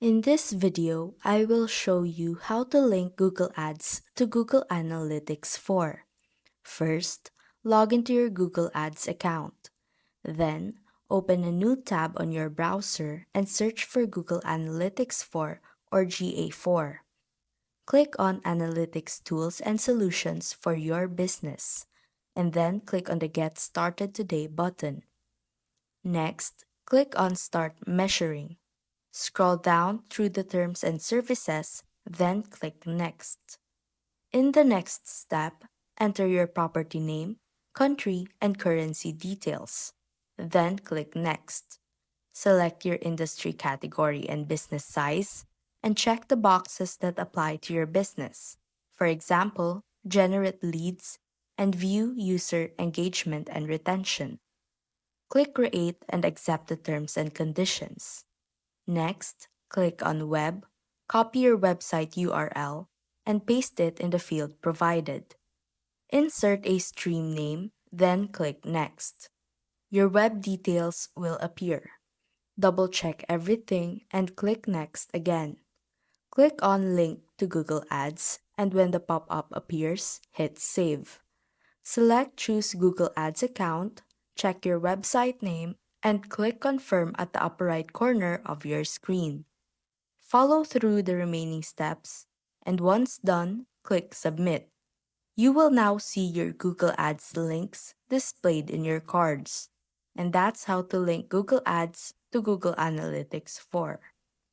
In this video, I will show you how to link Google Ads to Google Analytics 4. First, log into your Google Ads account. Then, open a new tab on your browser and search for Google Analytics 4 or GA4. Click on Analytics Tools and Solutions for your business, and then click on the Get Started Today button. Next, click on Start Measuring. Scroll down through the Terms and Services, then click Next. In the next step, enter your property name, country, and currency details. Then click Next. Select your industry category and business size, and check the boxes that apply to your business. For example, generate leads and view user engagement and retention. Click Create and accept the terms and conditions. Next, click on Web, copy your website URL, and paste it in the field provided. Insert a stream name, then click Next. Your web details will appear. Double check everything and click Next again. Click on Link to Google Ads, and when the pop-up appears, hit Save. Select Choose Google Ads account, check your website name, and click Confirm at the upper right corner of your screen. Follow through the remaining steps, and once done, click Submit. You will now see your Google Ads links displayed in your cards. And that's how to link Google Ads to Google Analytics 4.